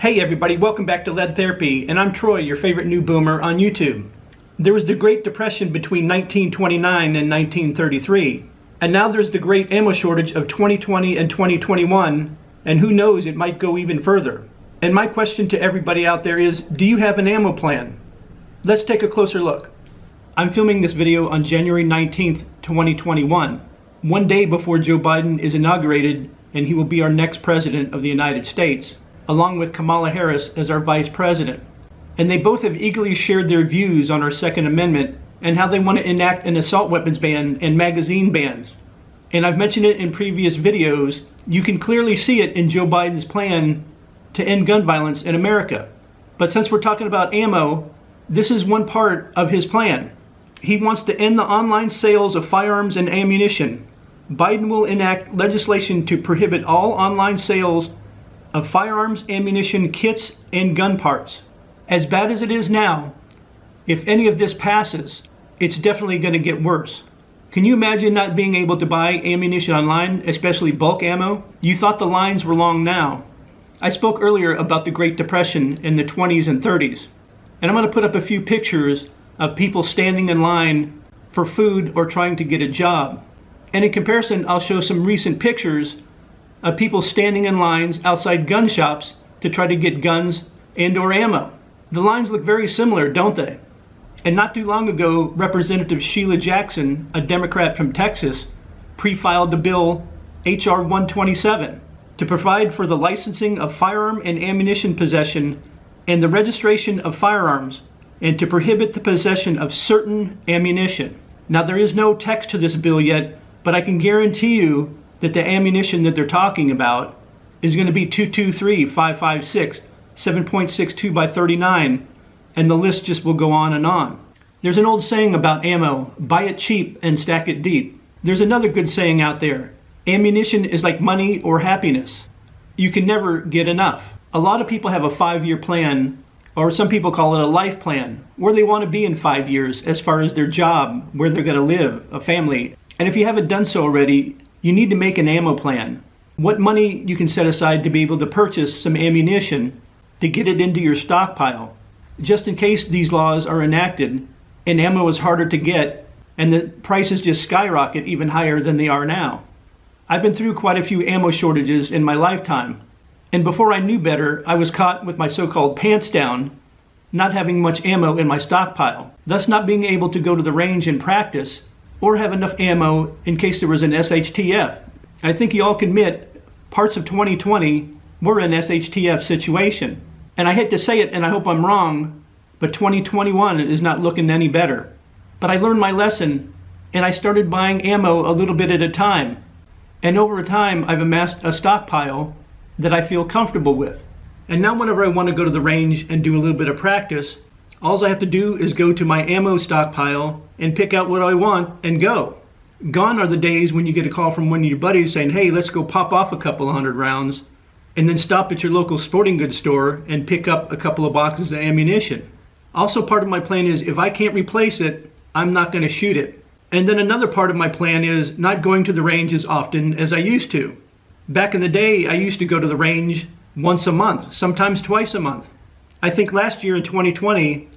Hey everybody, welcome back to Lead Therapy, and I'm Troy, your favorite new boomer on YouTube. There was the Great Depression between 1929 and 1933, and now there's the great ammo shortage of 2020 and 2021, and who knows, it might go even further. And my question to everybody out there is, do you have an ammo plan? Let's take a closer look. I'm filming this video on January 19th, 2021, one day before Joe Biden is inaugurated and he will be our next president of the United States, along with Kamala Harris as our vice president. And they both have eagerly shared their views on our Second Amendment and how they want to enact an assault weapons ban and magazine bans. And I've mentioned it in previous videos. You can clearly see it in Joe Biden's plan to end gun violence in America. But since we're talking about ammo, this is one part of his plan. He wants to end the online sales of firearms and ammunition. Biden will enact legislation to prohibit all online sales of firearms, ammunition, kits, and gun parts. As bad as it is now, if any of this passes, it's definitely going to get worse. Can you imagine not being able to buy ammunition online, especially bulk ammo? You thought the lines were long now. I spoke earlier about the Great Depression in the 20s and 30s, and I'm going to put up a few pictures of people standing in line for food or trying to get a job. And in comparison, I'll show some recent pictures of people standing in lines outside gun shops to try to get guns and or ammo. The lines look very similar, don't they? And not too long ago, Representative Sheila Jackson, a Democrat from Texas, pre-filed the bill H.R. 127 to provide for the licensing of firearm and ammunition possession and the registration of firearms and to prohibit the possession of certain ammunition. Now, there is no text to this bill yet, but I can guarantee you that the ammunition that they're talking about is going to be 223, 556, 7.62 by 39, and the list just will go on and on. There's an old saying about ammo, buy it cheap and stack it deep. There's another good saying out there, ammunition is like money or happiness. You can never get enough. A lot of people have a 5-year plan, or some people call it a life plan, where they want to be in 5 years as far as their job, where they're going to live, a family. And if you haven't done so already, you need to make an ammo plan. What money you can set aside to be able to purchase some ammunition to get it into your stockpile, just in case these laws are enacted and ammo is harder to get and the prices just skyrocket even higher than they are now. I've been through quite a few ammo shortages in my lifetime, and before I knew better, I was caught with my so-called pants down, not having much ammo in my stockpile, thus not being able to go to the range and practice or have enough ammo in case there was an SHTF. I think you all can admit, parts of 2020 were an SHTF situation. And I hate to say it, and I hope I'm wrong, but 2021 is not looking any better. But I learned my lesson, and I started buying ammo a little bit at a time. And over time, I've amassed a stockpile that I feel comfortable with. And now whenever I want to go to the range and do a little bit of practice, all I have to do is go to my ammo stockpile and pick out what I want and go. Gone are the days when you get a call from one of your buddies saying, hey, let's go pop off a couple of 100 rounds, and then stop at your local sporting goods store and pick up a couple of boxes of ammunition. Also, part of my plan is if I can't replace it, I'm not going to shoot it. And then another part of my plan is not going to the range as often as I used to. Back in the day, I used to go to the range once a month, sometimes twice a month. I think last year in 2020,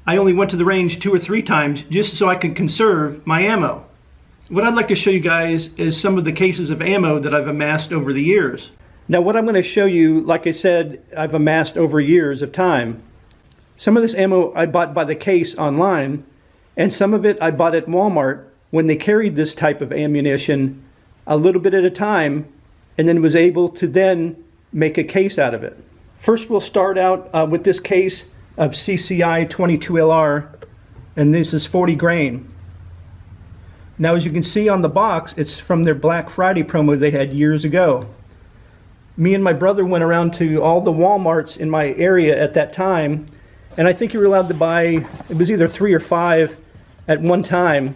I only went to the range 2 or 3 times just so I could conserve my ammo. What I'd like to show you guys is some of the cases of ammo that I've amassed over the years. Now what I'm going to show you, like I said, I've amassed over years of time. Some of this ammo I bought by the case online, and some of it I bought at Walmart when they carried this type of ammunition a little bit at a time, and then was able to then make a case out of it. First we'll start out with this case of CCI 22LR, and this is 40 grain. Now as you can see on the box, it's from their Black Friday promo they had years ago. Me and my brother went around to all the Walmarts in my area at that time, and I think you were allowed to buy, it was either 3 or 5 at one time,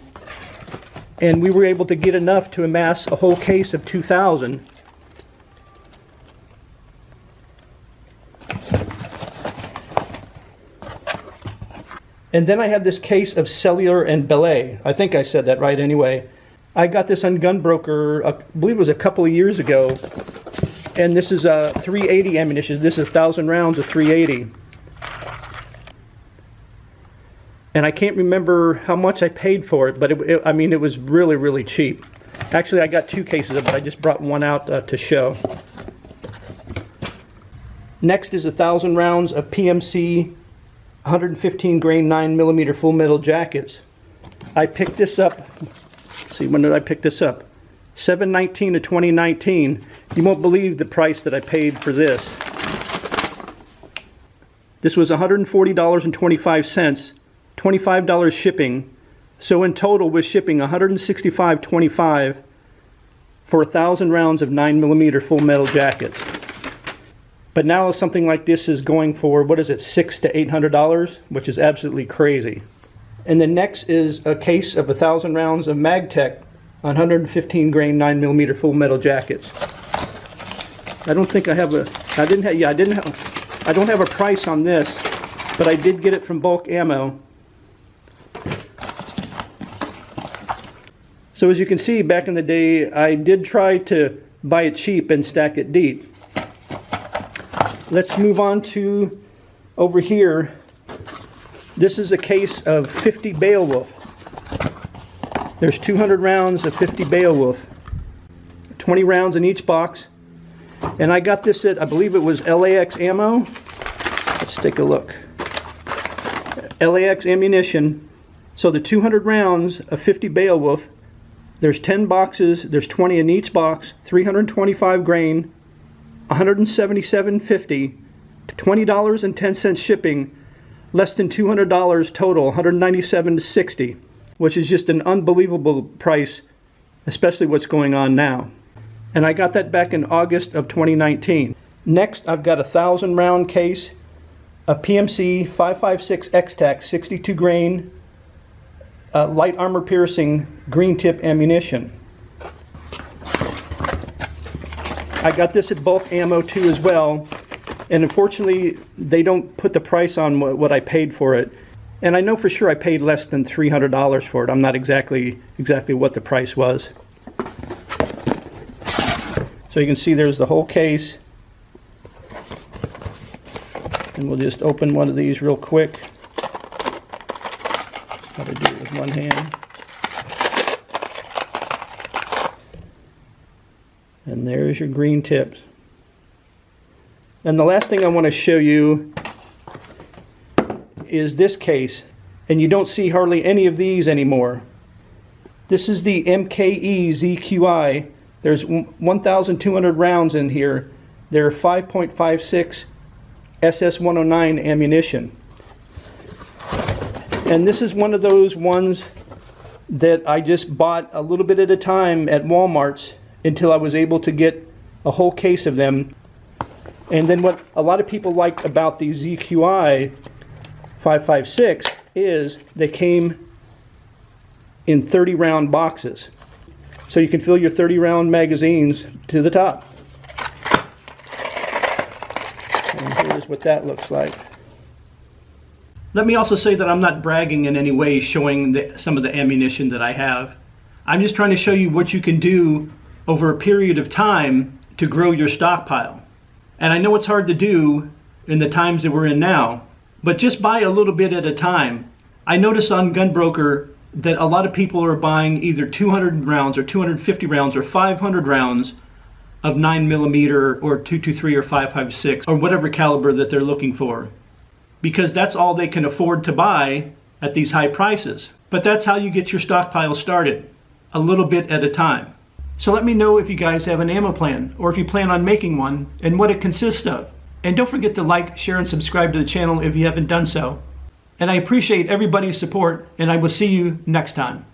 and we were able to get enough to amass a whole case of 2,000. And then I have this case of Cellular and Belay. I think I said that right anyway. I got this on Gunbroker, I believe it was a couple of years ago. And this is a 380 ammunition. This is 1,000 rounds of 380. And I can't remember how much I paid for it, but I mean, it was really, really cheap. Actually, I got 2 cases of it. I just brought one out to show. Next is 1,000 rounds of PMC 115 grain 9mm full metal jackets. I picked this up. Let's see, when did I pick this up? 7/19 of 2019. You won't believe the price that I paid for this. This was $140.25, $25 shipping. So in total, with shipping, $165.25 for 1,000 rounds of 9mm full metal jackets. But now something like this is going for, what is it, $600 to $800, which is absolutely crazy. And then next is a case of 1,000 rounds of MagTech 115 grain 9mm full metal jackets. I don't think I have a, I don't have a price on this, but I did get it from Bulk Ammo. So as you can see, back in the day, I did try to buy it cheap and stack it deep. Let's move on to over here. This is a case of 50 Beowulf. There's 200 rounds of 50 Beowulf. 20 rounds in each box. And I got this at, I believe it was LAX Ammo. Let's take a look. LAX Ammunition. So the 200 rounds of 50 Beowulf, there's 10 boxes, there's 20 in each box, 325 grain, $177.50, $20.10 shipping, less than $200 total, $197.60, which is just an unbelievable price, especially what's going on now. And I got that back in August of 2019. Next, I've got a 1,000 round case, a PMC 5.56 X-Tac 62 grain, light armor piercing green tip ammunition. I got this at Bulk Ammo too as well, and unfortunately they don't put the price on what I paid for it. And I know for sure I paid less than $300 for it. I'm not exactly what the price was. So you can see there's the whole case. And we'll just open one of these real quick. How to do it with one hand. And there's your green tips. And the last thing I want to show you is this case. And you don't see hardly any of these anymore. This is the MKE ZQI. There's 1,200 rounds in here. They're 5.56 SS-109 ammunition. And this is one of those ones that I just bought a little bit at a time at Walmart's until I was able to get a whole case of them. And then what a lot of people like about the ZQI 5.56 is they came in 30 round boxes. So you can fill your 30 round magazines to the top. And here's what that looks like. Let me also say that I'm not bragging in any way showing some of the ammunition that I have. I'm just trying to show you what you can do over a period of time to grow your stockpile. And I know it's hard to do in the times that we're in now, but just buy a little bit at a time. I noticed on Gunbroker that a lot of people are buying either 200 rounds or 250 rounds or 500 rounds of 9mm or 223 or 5.56 or whatever caliber that they're looking for, because that's all they can afford to buy at these high prices. But that's how you get your stockpile started, a little bit at a time. So let me know if you guys have an ammo plan, or if you plan on making one, and what it consists of. And don't forget to like, share, and subscribe to the channel if you haven't done so. And I appreciate everybody's support, and I will see you next time.